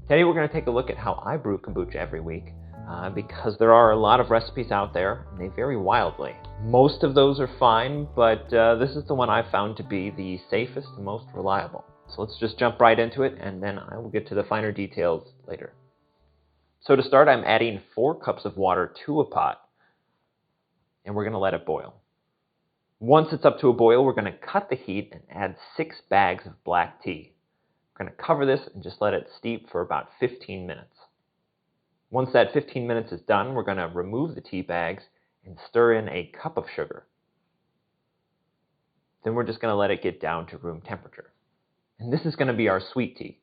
Today we're going to take a look at how I brew kombucha every week, because there are a lot of recipes out there and they vary wildly. Most of those are fine, but this is the one I found to be the safest and most reliable. So let's just jump right into it, and then I will get to the finer details later. So to start, I'm adding 4 cups of water to a pot, and we're going to let it boil. Once it's up to a boil, we're going to cut the heat and add 6 bags of black tea. We're going to cover this and just let it steep for about 15 minutes. Once that 15 minutes is done, we're going to remove the tea bags and stir in a cup of sugar. Then we're just going to let it get down to room temperature. And this is going to be our sweet tea.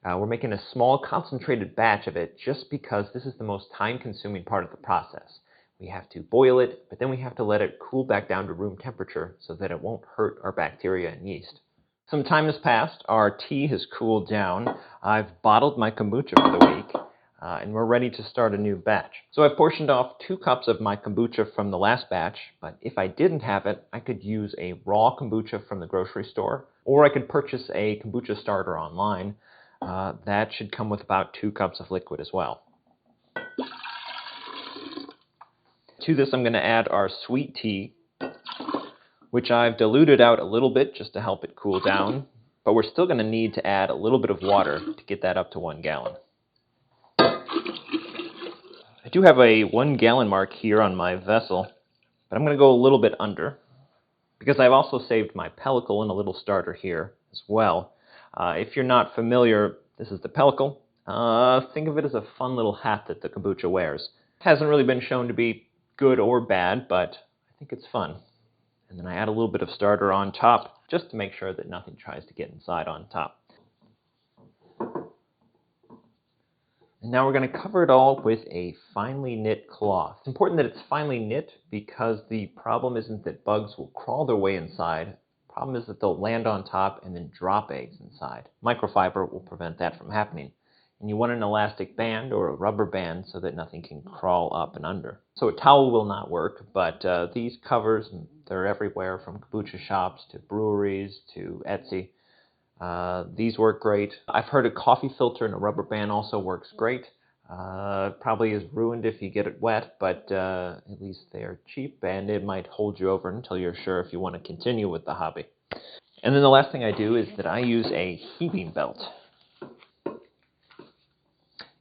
We're making a small concentrated batch of it just because this is the most time-consuming part of the process. We have to boil it, but then we have to let it cool back down to room temperature so that it won't hurt our bacteria and yeast. Some time has passed, our tea has cooled down, I've bottled my kombucha for the week, and we're ready to start a new batch. So I've portioned off 2 cups of my kombucha from the last batch, but if I didn't have it, I could use a raw kombucha from the grocery store, or I could purchase a kombucha starter online. That should come with about 2 cups of liquid as well. To this I'm going to add our sweet tea, which I've diluted out a little bit just to help it cool down, but we're still going to need to add a little bit of water to get that up to 1 gallon. I do have a 1 gallon mark here on my vessel, but I'm going to go a little bit under, because I've also saved my pellicle in a little starter here as well. If you're not familiar, this is the pellicle. Think of it as a fun little hat that the kombucha wears. It hasn't really been shown to be good or bad, but I think it's fun. And then I add a little bit of starter on top, just to make sure that nothing tries to get inside on top. And now we're going to cover it all with a finely knit cloth. It's important that it's finely knit because the problem isn't that bugs will crawl their way inside. The problem is that they'll land on top and then drop eggs inside. Microfiber will prevent that from happening. And you want an elastic band or a rubber band so that nothing can crawl up and under. So a towel will not work, but these covers, they're everywhere from kombucha shops to breweries to Etsy. These work great. I've heard a coffee filter and a rubber band also works great. Probably is ruined if you get it wet, but at least they're cheap and it might hold you over until you're sure if you want to continue with the hobby. And then the last thing I do is that I use a heating belt.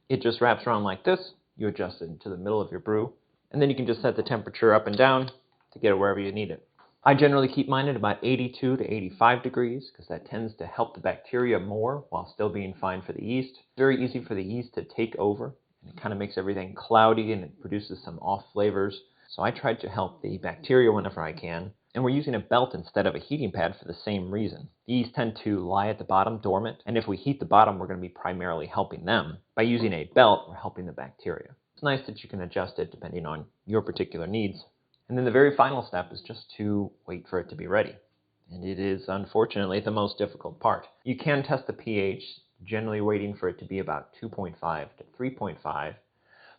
It just wraps around like this. You adjust it into the middle of your brew, and then you can just set the temperature up and down to get it wherever you need it. I generally keep mine at about 82 to 85 degrees because that tends to help the bacteria more while still being fine for the yeast. It's very easy for the yeast to take over, and it kind of makes everything cloudy and it produces some off flavors. So I try to help the bacteria whenever I can. And we're using a belt instead of a heating pad for the same reason. The yeast tend to lie at the bottom dormant, and if we heat the bottom, we're going to be primarily helping them. By using a belt, we're helping the bacteria. It's nice that you can adjust it depending on your particular needs. And then the very final step is just to wait for it to be ready. And it is, unfortunately, the most difficult part. You can test the pH, generally waiting for it to be about 2.5 to 3.5.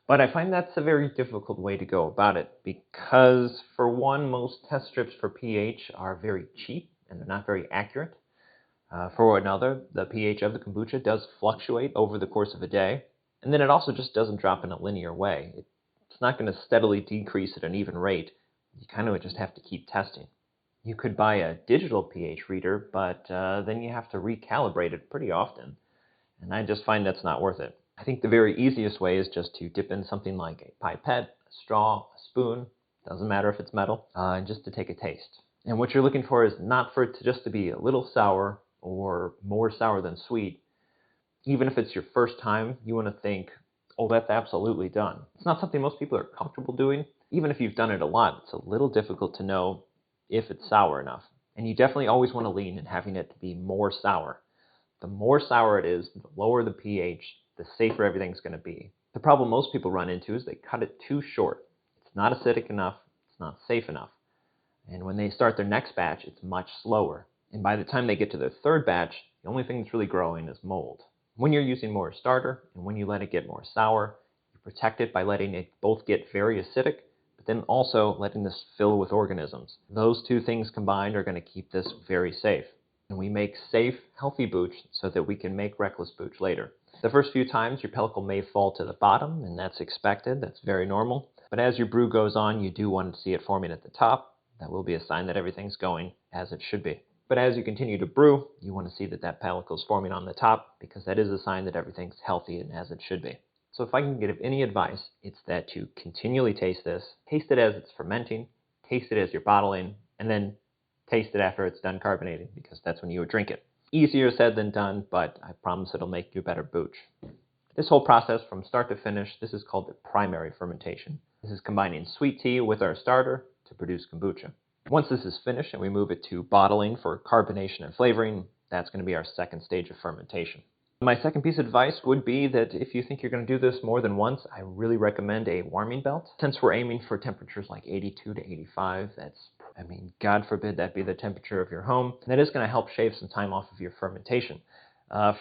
But I find that's a very difficult way to go about it because, for one, most test strips for pH are very cheap and they're not very accurate. For another, the pH of the kombucha does fluctuate over the course of a day, and then it also just doesn't drop in a linear way. It's not going to steadily decrease at an even rate. You kind of just have to keep testing. You could buy a digital pH reader, but then you have to recalibrate it pretty often, and I just find that's not worth it. I think the very easiest way is just to dip in something like a pipette, a straw, a spoon, doesn't matter if it's metal, and just to take a taste. And what you're looking for is not for it to be a little sour or more sour than sweet. Even if it's your first time, you want to think, oh, that's absolutely done. It's not something most people are comfortable doing. Even if you've done it a lot, it's a little difficult to know if it's sour enough. And you definitely always want to lean in having it to be more sour. The more sour it is, the lower the pH, the safer everything's going to be. The problem most people run into is they cut it too short. It's not acidic enough, it's not safe enough. And when they start their next batch, it's much slower. And by the time they get to their third batch, the only thing that's really growing is mold. When you're using more starter and when you let it get more sour, you protect it by letting it both get very acidic, but then also letting this fill with organisms. Those two things combined are going to keep this very safe. And we make safe, healthy booch so that we can make reckless booch later. The first few times your pellicle may fall to the bottom, and that's expected. That's very normal. But as your brew goes on, you do want to see it forming at the top. That will be a sign that everything's going as it should be. But as you continue to brew, you want to see that that pellicle is forming on the top, because that is a sign that everything's healthy and as it should be. So if I can give any advice, it's that you continually taste this. Taste it as it's fermenting, taste it as you're bottling, and then taste it after it's done carbonating, because that's when you would drink it. Easier said than done, but I promise it'll make you a better booch. This whole process from start to finish, this is called the primary fermentation. This is combining sweet tea with our starter to produce kombucha. Once this is finished and we move it to bottling for carbonation and flavoring, that's going to be our second stage of fermentation. My second piece of advice would be that if you think you're going to do this more than once, I really recommend a warming belt. Since we're aiming for temperatures like 82 to 85, God forbid that be the temperature of your home, that is going to help shave some time off of your fermentation.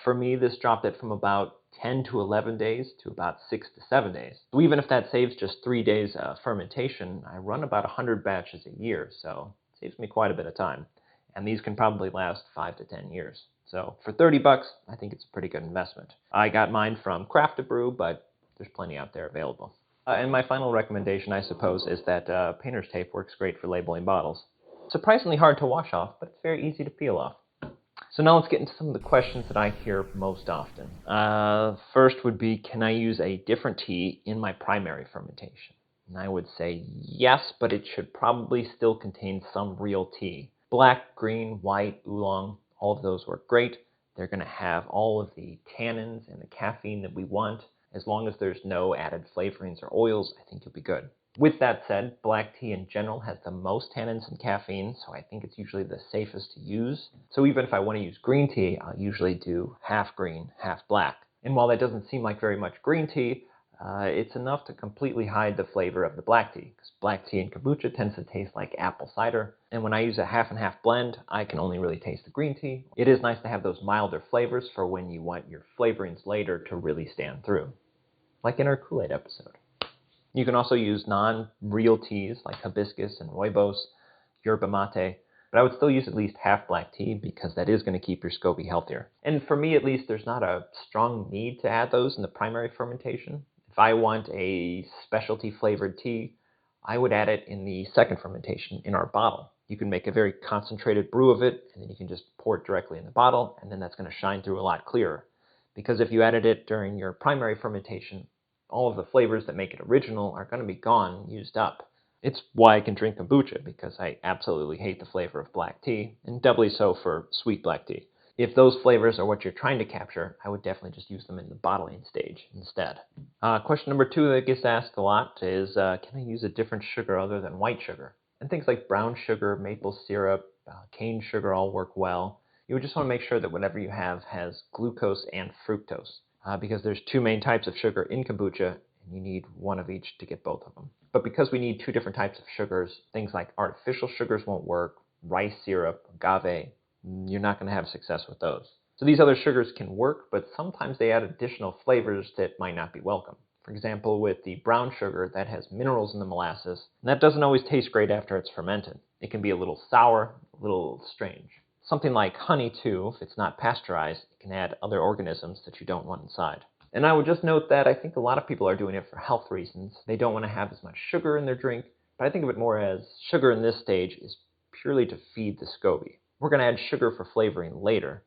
For me, this dropped it from about 10 to 11 days to about 6 to 7 days. So even if that saves just 3 days fermentation, I run about 100 batches a year, so it saves me quite a bit of time. And these can probably last 5 to 10 years. So for $30, I think it's a pretty good investment. I got mine from Craft to Brew, but there's plenty out there available. And my final recommendation, I suppose, is that painter's tape works great for labeling bottles. Surprisingly hard to wash off, but it's very easy to peel off. So now let's get into some of the questions that I hear most often. First would be, can I use a different tea in my primary fermentation? And I would say yes, but it should probably still contain some real tea. Black, green, white, oolong, all of those work great. They're going to have all of the tannins and the caffeine that we want. As long as there's no added flavorings or oils, I think you'll be good. With that said, black tea in general has the most tannins and caffeine, so I think it's usually the safest to use. So even if I want to use green tea, I'll usually do half green, half black. And while that doesn't seem like very much green tea, it's enough to completely hide the flavor of the black tea, because black tea in kombucha tends to taste like apple cider. And when I use a half and half blend, I can only really taste the green tea. It is nice to have those milder flavors for when you want your flavorings later to really stand through, like in our Kool-Aid episode. You can also use non-real teas like hibiscus and rooibos, yerba mate, but I would still use at least half black tea because that is going to keep your SCOBY healthier. And for me, at least, there's not a strong need to add those in the primary fermentation. If I want a specialty flavored tea, I would add it in the second fermentation in our bottle. You can make a very concentrated brew of it, and then you can just pour it directly in the bottle, and then that's going to shine through a lot clearer. Because if you added it during your primary fermentation, all of the flavors that make it original are going to be gone, used up. It's why I can drink kombucha, because I absolutely hate the flavor of black tea, and doubly so for sweet black tea. If those flavors are what you're trying to capture, I would definitely just use them in the bottling stage instead. Question number 2 that gets asked a lot is, can I use a different sugar other than white sugar? And things like brown sugar, maple syrup, cane sugar all work well. You would just want to make sure that whatever you have has glucose and fructose. Because there's 2 main types of sugar in kombucha, and you need one of each to get both of them. But because we need 2 different types of sugars, things like artificial sugars won't work, rice syrup, agave, you're not going to have success with those. So these other sugars can work, but sometimes they add additional flavors that might not be welcome. For example, with the brown sugar, that has minerals in the molasses, and that doesn't always taste great after it's fermented. It can be a little sour, a little strange. Something like honey, too, if it's not pasteurized, it can add other organisms that you don't want inside. And I would just note that I think a lot of people are doing it for health reasons. They don't want to have as much sugar in their drink, but I think of it more as sugar in this stage is purely to feed the SCOBY. We're going to add sugar for flavoring later.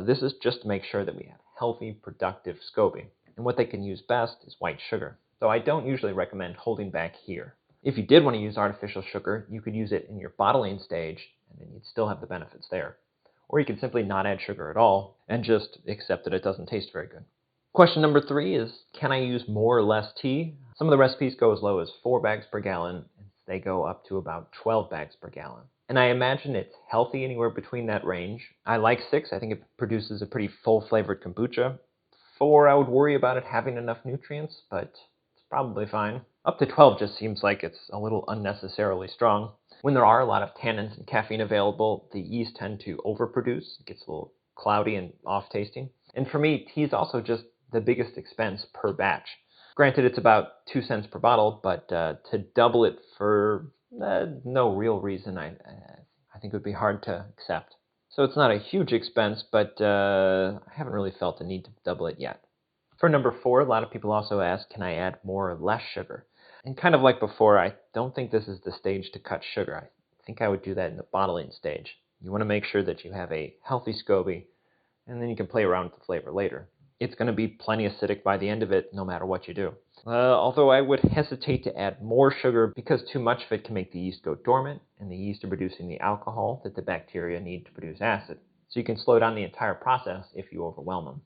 This is just to make sure that we have healthy, productive SCOBY. And what they can use best is white sugar. So I don't usually recommend holding back here. If you did want to use artificial sugar, you could use it in your bottling stage, and then you'd still have the benefits there. Or you could simply not add sugar at all, and just accept that it doesn't taste very good. Question number 3 is, can I use more or less tea? Some of the recipes go as low as 4 bags per gallon, and they go up to about 12 bags per gallon. And I imagine it's healthy anywhere between that range. I like 6. I think it produces a pretty full-flavored kombucha. 4, I would worry about it having enough nutrients, but it's probably fine. Up to 12 just seems like it's a little unnecessarily strong. When there are a lot of tannins and caffeine available, the yeast tend to overproduce. It gets a little cloudy and off-tasting. And for me, tea is also just the biggest expense per batch. Granted, it's about 2 cents per bottle, but to double it for no real reason, I think it would be hard to accept. So it's not a huge expense, but I haven't really felt the need to double it yet. For number 4, a lot of people also ask, can I add more or less sugar? And kind of like before, I don't think this is the stage to cut sugar. I think I would do that in the bottling stage. You want to make sure that you have a healthy SCOBY, and then you can play around with the flavor later. It's going to be plenty acidic by the end of it, no matter what you do. Although I would hesitate to add more sugar because too much of it can make the yeast go dormant, and the yeast are producing the alcohol that the bacteria need to produce acid. So you can slow down the entire process if you overwhelm them.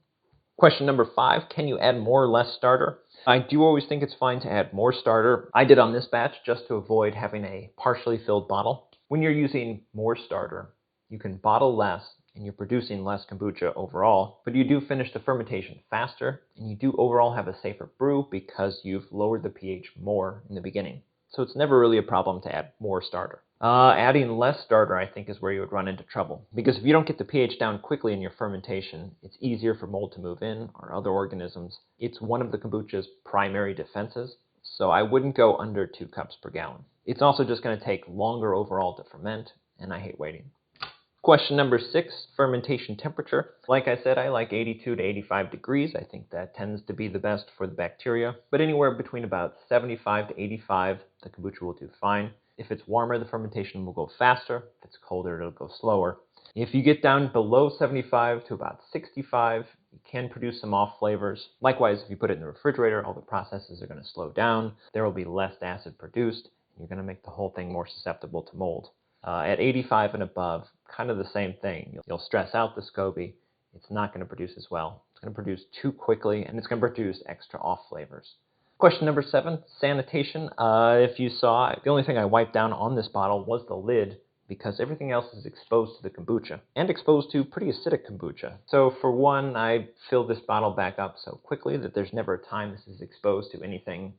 Question number 5, can you add more or less starter? I do always think it's fine to add more starter. I did on this batch just to avoid having a partially filled bottle. When you're using more starter, you can bottle less and you're producing less kombucha overall, but you do finish the fermentation faster and you do overall have a safer brew because you've lowered the pH more in the beginning. So it's never really a problem to add more starter. Adding less starter, I think, is where you would run into trouble. Because if you don't get the pH down quickly in your fermentation, it's easier for mold to move in or other organisms. It's one of the kombucha's primary defenses, so I wouldn't go under 2 cups per gallon. It's also just going to take longer overall to ferment, and I hate waiting. Question number 6, fermentation temperature. Like I said, I like 82 to 85 degrees. I think that tends to be the best for the bacteria. But anywhere between about 75 to 85, the kombucha will do fine. If it's warmer, the fermentation will go faster. If it's colder, it'll go slower. If you get down below 75 to about 65, you can produce some off flavors. Likewise, if you put it in the refrigerator, all the processes are going to slow down. There will be less acid produced. And you're going to make the whole thing more susceptible to mold. At 85 and above, kind of the same thing. You'll stress out the SCOBY. It's not going to produce as well. It's going to produce too quickly, and it's going to produce extra off flavors. Question number 7, sanitation. If you saw, the only thing I wiped down on this bottle was the lid because everything else is exposed to the kombucha and exposed to pretty acidic kombucha. So for one, I filled this bottle back up so quickly that there's never a time this is exposed to anything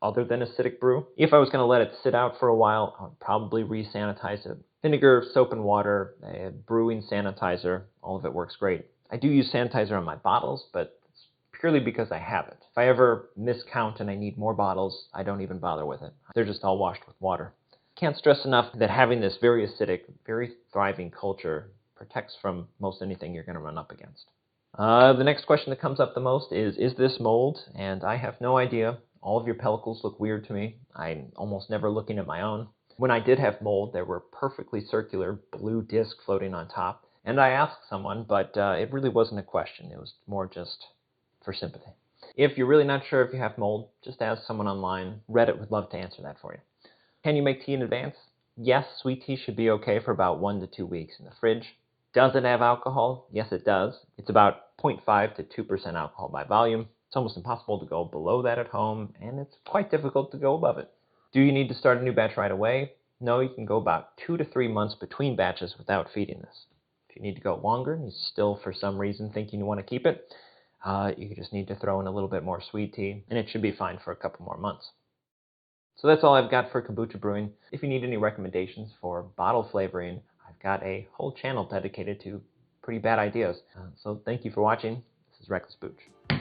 other than acidic brew. If I was going to let it sit out for a while, I would probably re-sanitize it. Vinegar, soap and water, a brewing sanitizer, all of it works great. I do use sanitizer on my bottles, but it's purely because I have it. If I ever miscount and I need more bottles, I don't even bother with it. They're just all washed with water. Can't stress enough that having this very acidic, very thriving culture protects from most anything you're going to run up against. The next question that comes up the most is this mold? And I have no idea. All of your pellicles look weird to me. I'm almost never looking at my own. When I did have mold, there were perfectly circular blue discs floating on top. And I asked someone, but it really wasn't a question. It was more just for sympathy. If you're really not sure if you have mold, just ask someone online. Reddit would love to answer that for you. Can you make tea in advance? Yes, sweet tea should be okay for about 1 to 2 weeks in the fridge. Does it have alcohol? Yes, it does. It's about 0.5 to 2% alcohol by volume. It's almost impossible to go below that at home, and it's quite difficult to go above it. Do you need to start a new batch right away? No, you can go about 2 to 3 months between batches without feeding this. If you need to go longer, and you still for some reason think you want to keep it, you just need to throw in a little bit more sweet tea, and it should be fine for a couple more months. So that's all I've got for kombucha brewing. If you need any recommendations for bottle flavoring, I've got a whole channel dedicated to pretty bad ideas. So thank you for watching. This is Reckless Booch.